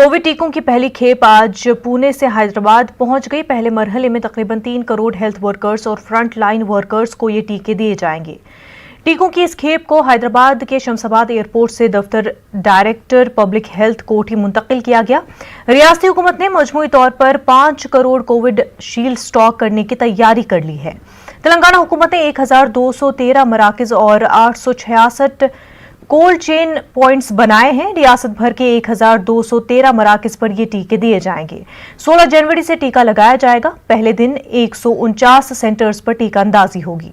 Covid टीकों की पहली खेप आज पुणे से हैदराबाद पहुंच गई। पहले मरहले में तकरीबन 3 करोड़ हेल्थ वर्कर्स और फ्रंट लाइन वर्कर्स को ये टीके दिए जाएंगे। टीकों की इस खेप को हैदराबाद के शमशाबाद एयरपोर्ट से दफ्तर डायरेक्टर पब्लिक हेल्थ कोठी मुंतकिल किया गया। रियासती हुकूमत ने मजमूई तौर पर 5 करोड़ कोविड शील्ड स्टॉक करने की तैयारी कर ली है। तेलंगाना हुकूमत ने 1213 मराकज और 866 कोल्ड चेन पॉइंट्स बनाए हैं। रियासत भर के 1213 मराकज पर ये टीके दिए जाएंगे। 16 जनवरी से टीका लगाया जाएगा। पहले दिन 149 सेंटर्स पर टीका अंदाजी होगी।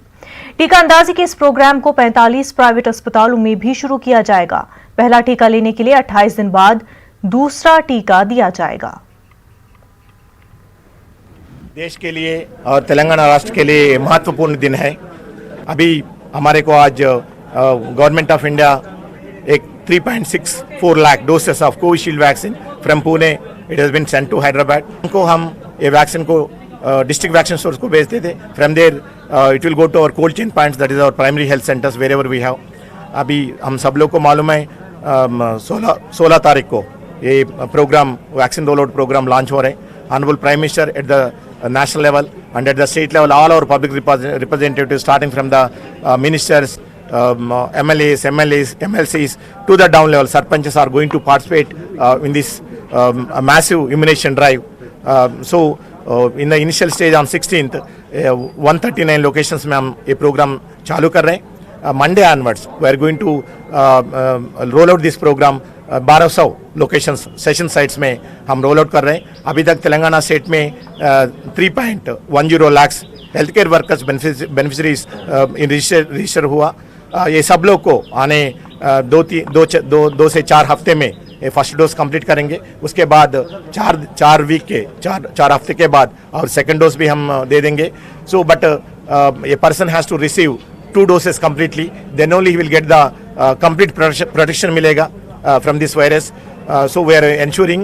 टीका अंदाजी के इस प्रोग्राम को 45 प्राइवेट अस्पतालों में भी शुरू किया जाएगा। पहला टीका लेने के लिए 28 दिन बाद दूसरा टीका दिया जाएगा। देश के लिए और तेलंगाना राष्ट्र के लिए महत्वपूर्ण दिन है। अभी हमारे को आज गवर्नमेंट ऑफ इंडिया एक 3.64 lakh doses of Covishield vaccine from Pune it has been sent to Hyderabad. उनको हम ये वैक्सीन को डिस्ट्रिक्ट वैक्सीन स्टोर्स को भेजते थे। From there it will go to our cold chain points that is our primary health centres wherever we have. अभी हम सब लोग को मालूम है 16 तारीख को ये programme vaccine roll out programme launch हो रहे हैं। Honourable prime minister at the national level and at the state level, all our public representatives starting from the ministers, MLAs, MLCs to the down level sarpanches are going to participate in this massive immunization drive. In the initial stage on 16th 139 locations में हम ये program चालू कर रहे हैं। Monday onwards we are going to roll out this program 1200 locations session sites में हम roll out कर रहे हैं। अभी तक तेलंगाना स्टेट में 3.10 lakh health care workers beneficiaries register हुआ। ये सब लोग को आने 2 से 4 हफ्ते में ये फर्स्ट डोज कंप्लीट करेंगे। उसके बाद 4 वीक के 4 हफ्ते के बाद और सेकंड डोज भी हम दे देंगे। सो बट ये person has to receive 2 doses completely, then only he will get the complete protection मिलेगा from this virus. So we are ensuring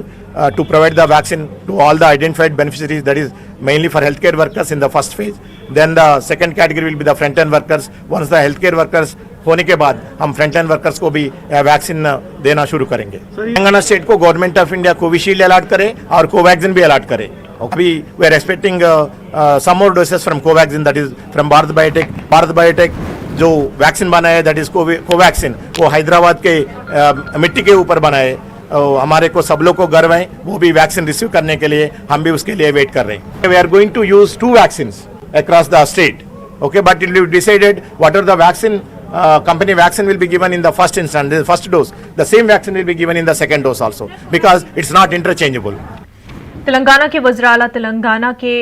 to provide the vaccine to all the identified beneficiaries, that is mainly for healthcare workers in the first phase. Then the second category will be the front line workers. Once the healthcare workers होने के बाद हम front line workers को भी vaccine देना शुरू करेंगे। Telangana state को government of India Covishield allot करे और कोवैक्सीन भी अलॉट करे। अभी we are expecting some more doses from Covaxin, that is from Bharat Biotech जो वैक्सीन बनाए दैट इज कोवैक्सीन, वो हैदराबाद के मिट्टी के ऊपर बनाए। हमारे को सब लोग को गर्व है, वो भी वैक्सीन रिसीव करने के लिए हम भी उसके लिए वेट कर रहे हैं। We are going to use 2 vaccines across the state, okay, but it will be decided what are the vaccine company vaccine will be given in the first instance, the first dose. The same vaccine will be given in the second dose also, because it's not interchangeable. Telangana के वज़ीर आला तेलंगाना के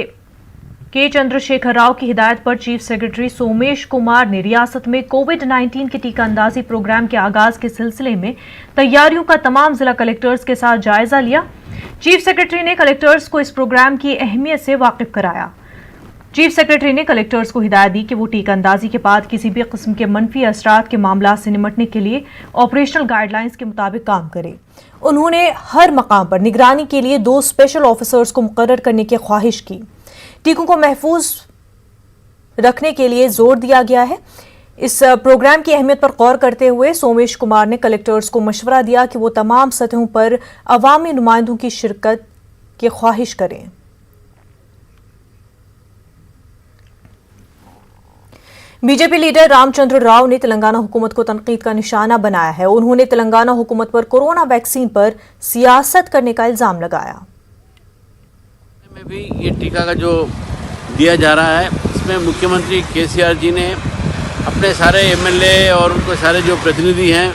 चंद्रशेखर राव की हिदायत पर chief secretary Somesh Kumar ने रियासत में कोविड-19 के टीका अंदाजी प्रोग्राम के आगाज के सिलसिले में तैयारियों का तमाम जिला कलेक्टर्स के साथ जायजा लिया। चीफ सेक्रेटरी ने कलेक्टर्स को इस प्रोग्राम की अहमियत से वाकिफ कराया। चीफ सेक्रेटरी ने कलेक्टर्स को हिदायत दी कि वो टीका अंदाजी के बाद किसी भी किस्म के मनफी असरात के मामला से निपटने के लिए ऑपरेशनल गाइडलाइंस के मुताबिक काम करें। उन्होंने हर मकाम पर निगरानी के लिए 2 स्पेशल ऑफिसर्स को मुकर्रर करने की ख्वाहिश की। टीकों को महफूज रखने के लिए जोर दिया गया है। इस प्रोग्राम की अहमियत पर गौर करते हुए सोमेश कुमार ने कलेक्टर्स को मशवरा दिया कि वो तमाम सतहों पर अवामी नुमाइंदों की शिरकत की ख्वाहिश करें। बीजेपी लीडर रामचंद्र राव ने तेलंगाना हुकूमत को तनकीद का निशाना बनाया है। उन्होंने तेलंगाना हुकूमत पर कोरोना वैक्सीन पर सियासत करने का इल्जाम लगाया। में भी ये टीका का जो दिया जा रहा है, इसमें मुख्यमंत्री केसीआर जी ने अपने सारे एमएलए और उनके सारे जो प्रतिनिधि हैं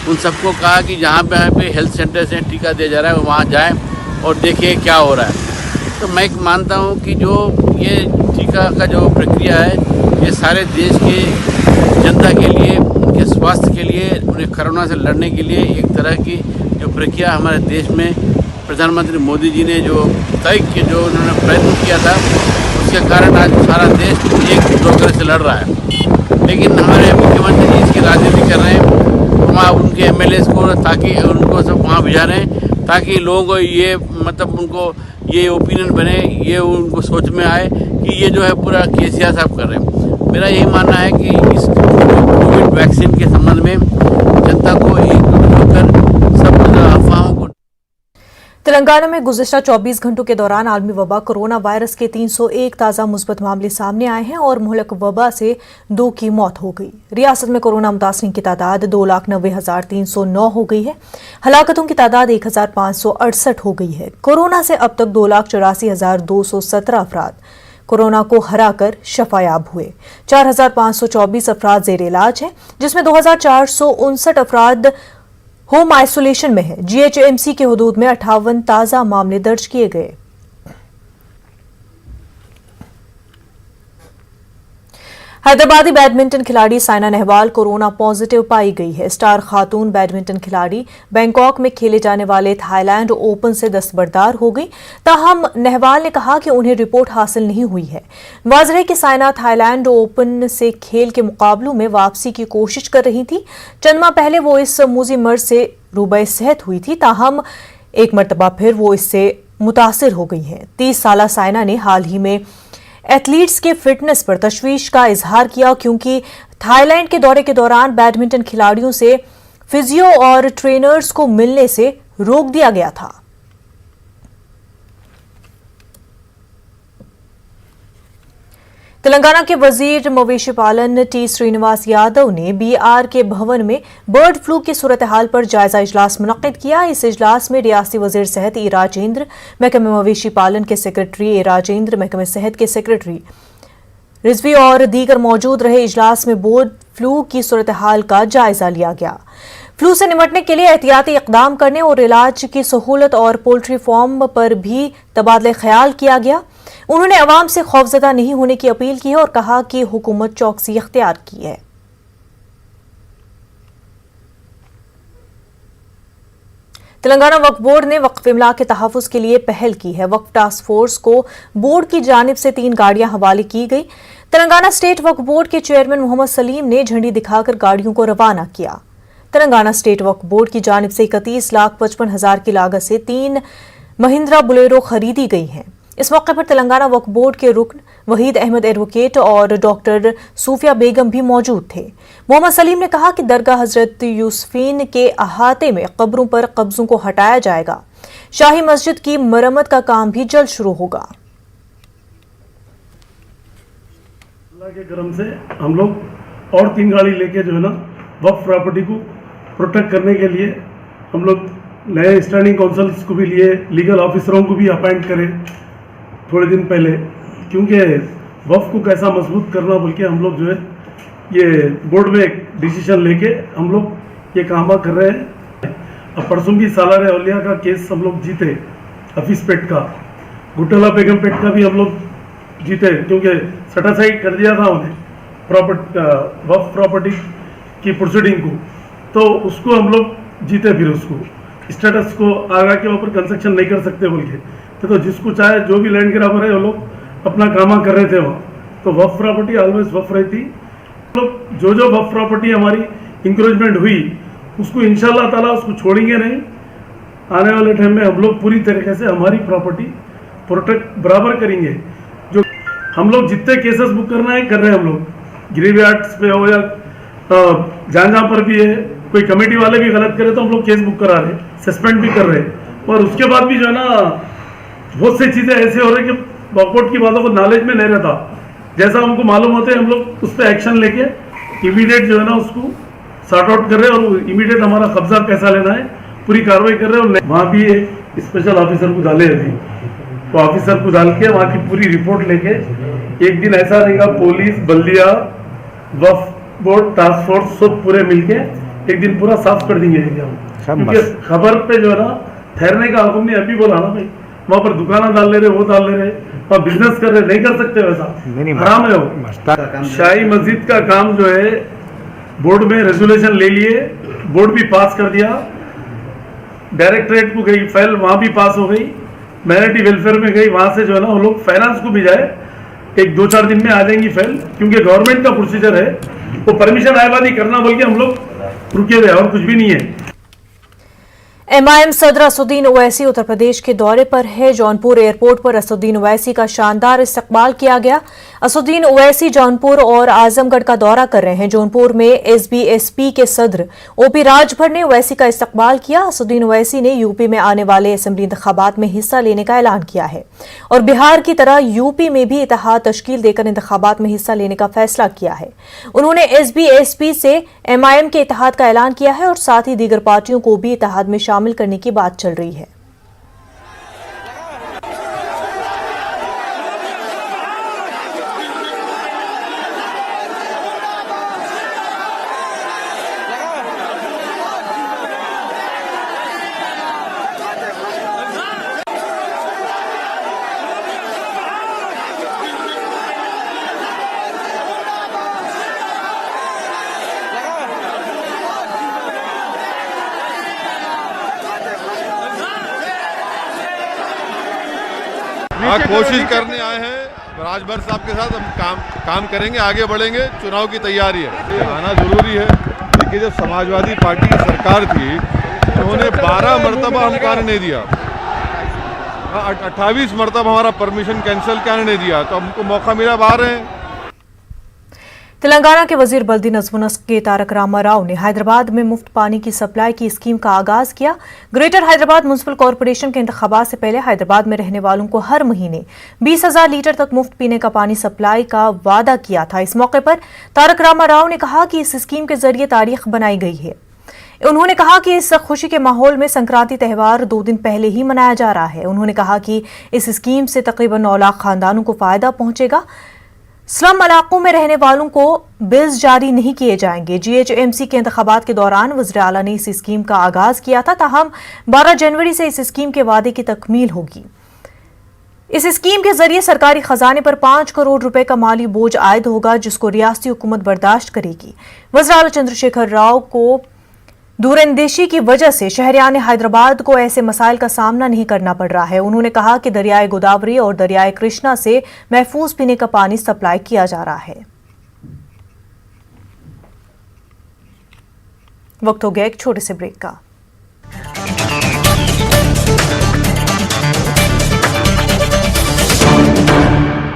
उन सबको कहा कि जहाँ पे हेल्थ सेंटर से टीका दिया जा रहा है वहाँ जाएं और देखें क्या हो रहा है। तो मैं मानता हूँ कि जो ये टीका का जो प्रक्रिया है, ये सारे देश के जनता के लिए, उनके स्वास्थ्य के लिए, उन्हें कोरोना से लड़ने के लिए एक तरह की जो प्रक्रिया हमारे देश में प्रधानमंत्री मोदी जी ने जो तय किया, जो उन्होंने प्रयत्न किया था, उसके कारण आज सारा देश एक होकर से लड़ रहा है। लेकिन हमारे मुख्यमंत्री जी इसकी राजनीति कर रहे हैं, वहाँ उनके एमएलए को, ताकि उनको सब वहाँ भिजा रहे हैं ताकि लोगों को ये मतलब उनको ये ओपिनियन बने, ये उनको सोच में आए कि ये जो है पूरा केसीआर साहब कर रहे हैं। मेरा यही मानना है कि इस कोविड वैक्सीन के संबंध में जनता को एकजुट होकर सब अफवाहों को तेलंगाना में गुज़िश्ता 24 घंटों के दौरान आलमी वबा कोरोना वायरस के 301 ताज़ा मुस्बत मामले सामने आए हैं और मुहलक वबा से 2 की मौत हो गई। रियासत में कोरोना मुतासरीन की तादाद 2,90,309 हो गई है। हलाकतों की तादाद 1,568 हो गई है। कोरोना से अब तक 2,84,217 अफराद कोरोना को हराकर शफायाब हुए। 4,524 अफराद जेर इलाज हैं, जिसमें 2,459 अफराद होम आइसोलेशन में है। जीएचएमसी के हुदूद में 58 ताज़ा मामले दर्ज किए गए। हैदराबादी बैडमिंटन खिलाड़ी साइना नेहवाल कोरोना पॉजिटिव पाई गई है। स्टार खातून बैडमिंटन खिलाड़ी बैंकॉक में खेले जाने वाले थाईलैंड ओपन से दस्तबरदार हो गई। ताहम नेहवाल ने कहा कि उन्हें रिपोर्ट हासिल नहीं हुई है। वाज़ेह है कि साइना थाईलैंड ओपन से खेल के मुकाबलों में वापसी की कोशिश कर रही थी। चंद माह पहले वो इस मूजी मर्ज से रूबे सेहत हुई थी, ताहम एक मरतबा फिर वो इससे मुतासिर हो गई हैं। 30 साला साइना ने हाल ही में एथलीट्स के फिटनेस पर तशवीश का इजहार किया, क्योंकि थाईलैंड के दौरे के दौरान बैडमिंटन खिलाड़ियों से फिजियो और ट्रेनर्स को मिलने से रोक दिया गया था। तेलंगाना के वजीर मवेशी पालन टी श्रीनिवास यादव ने बीआर के भवन में बर्ड फ्लू की सूरत हाल पर जायजा इजलास मुनक्किद किया। इस इजलास में रियासती वजीर सेहत ए राजेंद्र, महकमे मवेशी पालन के सेक्रेटरी ए राजेंद्र, महकमे सेहत के सेक्रेटरी रिजवी और दीगर मौजूद रहे। इजलास में बर्ड फ्लू की सूरत हाल का जायजा लिया गया। फ्लू से निपटने के लिए एहतियाती इकदाम करने और इलाज की सहूलत और पोल्ट्री फार्म पर भी तबादले ख्याल किया गया। उन्होंने अवाम से खौफजदा नहीं होने की अपील की है और कहा कि हुकूमत चौकसी इख्तियार की है। तेलंगाना वक्फ बोर्ड ने वक्फ इमला के तहफ़्फ़ुज़ के लिए पहल की है। वक्फ टास्क फोर्स को बोर्ड की जानिब से 3 गाड़ियां हवाले की गई। तेलंगाना स्टेट वक्फ बोर्ड के चेयरमैन मोहम्मद सलीम ने झंडी दिखाकर गाड़ियों को रवाना किया। तेलंगाना स्टेट वक्फ बोर्ड की जानिब से 31,55,000 की लागत से 3 महिंद्रा बुलेरो खरीदी गई हैं। इस मौके पर तेलंगाना वक्फ बोर्ड के रुकन वहीद अहमद एडवोकेट और डॉक्टर सूफिया बेगम भी मौजूद थे। मोहम्मद सलीम ने कहा कि दरगाह हजरत यूसुफीन के अहाते में कब्रों पर कब्जों को हटाया जाएगा। शाही मस्जिद की मरम्मत का काम भी जल्द शुरू होगा। अल्लाह के करम से हम लोग और 3 गाड़ी लेके जो है ना वक्फ प्रॉपर्टी को प्रोटेक्ट करने के लिए हम लोग नए स्टैंडिंग काउंसिल्स को भी लिए, लीगल ऑफिसरों को भी अपॉइंट करें थोड़े दिन पहले, क्योंकि वक्फ को कैसा मजबूत करना बोल के हम लोग जो है ये बोर्ड में एक डिसीजन लेके हम लोग ये काम कर रहे हैं। अब परसों भी सालार औलिया का केस हम लोग जीते, हफीज पेट का, गुटला बेगम पेट का भी हम लोग जीते, क्योंकि सटासाइड कर दिया था उन्हें वक्फ प्रॉपर्टी की प्रोसीडिंग को, तो उसको हम लोग जीते। फिर उसको स्टेटस को आगा के ऊपर कंस्ट्रक्शन नहीं कर सकते बोल के, तो जिसको चाहे जो भी लैंड ग्राबर है वो लोग अपना काम कर रहे थे वहाँ। तो वक्फ प्रॉपर्टी ऑलवेज वक्फ रहती। लोग जो वक्फ प्रॉपर्टी हमारी इंक्रोचमेंट हुई उसको इंशाल्लाह ताला उसको छोड़ेंगे नहीं। आने वाले टाइम में हम लोग पूरी तरीके से हमारी प्रॉपर्टी प्रोटेक्ट बराबर करेंगे। जो हम लोग जितने केसेस बुक करना है कर रहे हैं हम लोग, ग्रीवयार्ड्स पे हो या जहाँ पर भी है, कोई कमेटी वाले भी गलत करे तो हम लोग केस बुक करा रहे, सस्पेंड भी कर रहे हैं। और उसके बाद भी जो है ना बहुत सी चीज़ें ऐसे हो रही कि वॉकआउट की बातों को नॉलेज में नहीं रहता, जैसा हमको मालूम होते हैं हम लोग उस पर एक्शन लेके इमीडिएट जो है ना उसको सॉर्ट आउट कर रहे हैं और इमीडिएट हमारा कब्जा कैसा लेना है पूरी कार्रवाई कर रहे हैं। और वहाँ भी एक स्पेशल ऑफिसर को डाले अभी, तो ऑफिसर को डाल के वहाँ की पूरी रिपोर्ट लेके एक दिन ऐसा रहेगा, पुलिस, बल्दिया, वक्फ बोर्ड, टास्क फोर्स सब पूरे मिलके एक दिन पूरा साफ कर देंगे एरिया में। क्योंकि खबर पे जो है ना ठहरने का हुक्म नहीं, अभी बोला ना भाई वहाँ पर दुकाना डाल ले रहे, वो डाल ले रहे, वहाँ बिजनेस कर रहे, नहीं कर सकते वैसा, हराम है वो। शाही मस्जिद का काम जो है बोर्ड में रेजोल्यूशन ले लिए, बोर्ड भी पास कर दिया, डायरेक्टरेट को गई फाइल, वहाँ भी पास हो गई, माइनॉरिटी वेलफेयर में गई, वहाँ से जो है ना वो लोग फाइनेंस को भी जाए, एक 2-4 दिन में आ जाएंगी फाइल, क्योंकि गवर्नमेंट का प्रोसीजर है वो परमिशन आयबादी करना बोल के हम लोग रुके हुए और कुछ भी नहीं है। एमआईएम सदर असदुद्दीन ओवैसी उत्तर प्रदेश के दौरे पर है। जौनपुर एयरपोर्ट पर असदुद्दीन ओवैसी का शानदार इस्तकबाल किया गया। असदुद्दीन ओवैसी जौनपुर और आजमगढ़ का दौरा कर रहे हैं। जौनपुर में एसबीएसपी के सदर ओपी राजभर ने ओवैसी का इस्तकबाल किया। असदुद्दीन ओवैसी ने यूपी में आने वाले असेंबली इंतखाबात में हिस्सा लेने का ऐलान किया है और बिहार की तरह यूपी में भी इत्तेहाद तश्कील देकर इंतखाबात में हिस्सा लेने का फैसला किया है। उन्होंने एसबीएसपी से एमआईएम के इत्तेहाद का ऐलान किया है और साथ ही दीगर पार्टियों को भी इत्तेहाद में शामिल करने की बात चल रही है। हाँ, कोशिश करने आए हैं। राजभर साहब के साथ हम काम करेंगे, आगे बढ़ेंगे। चुनाव की तैयारी है, आना जरूरी है। देखिए, जब समाजवादी पार्टी की सरकार थी उन्होंने 12 मरतबा हमको आने नहीं दिया। 28 मरतबा हमारा परमिशन कैंसिल के आने नहीं दिया, तो हमको मौका मिला, बाहर हैं। तेलंगाना के वजीर बल्दी नज़्मुन के तारक रामाराव ने हैदराबाद में मुफ्त पानी की सप्लाई की स्कीम का आगाज किया। ग्रेटर हैदराबाद म्युनिसिपल कॉरपोरेशन के इंतखाबात से पहले हैदराबाद में रहने वालों को हर महीने 20,000 लीटर तक मुफ्त पीने का पानी सप्लाई का वादा किया था। इस मौके पर तारक रामाराव ने कहा कि इस स्कीम के जरिए तारीख बनाई गई है। उन्होंने कहा कि इस खुशी के माहौल में संक्रांति त्यौहार 2 दिन पहले ही मनाया जा रहा है। उन्होंने कहा कि इस स्कीम से तकरीबन 9 लाख खानदानों को फायदा पहुंचेगा। स्लम इलाकों में रहने वालों को बिल्स जारी नहीं किए जाएंगे। जीएचएमसी के इंतखाबात के दौरान वज़ीर आला ने इस स्कीम का आगाज किया था, ताहम 12 जनवरी से इस स्कीम के वादे की तकमील होगी। इस स्कीम के जरिए सरकारी खजाने पर 5 करोड़ रुपए का माली बोझ आयद होगा, जिसको रियासती हुकूमत बर्दाश्त करेगी। वज़ीर आला चंद्रशेखर राव को दूरंदेशी की वजह से शहरियान हैदराबाद को ऐसे मसाइल का सामना नहीं करना पड़ रहा है। उन्होंने कहा कि दरियाए गोदावरी और दरियाए कृष्णा से महफूज पीने का पानी सप्लाई किया जा रहा है। वक्त हो गया एक छोटे से ब्रेक का।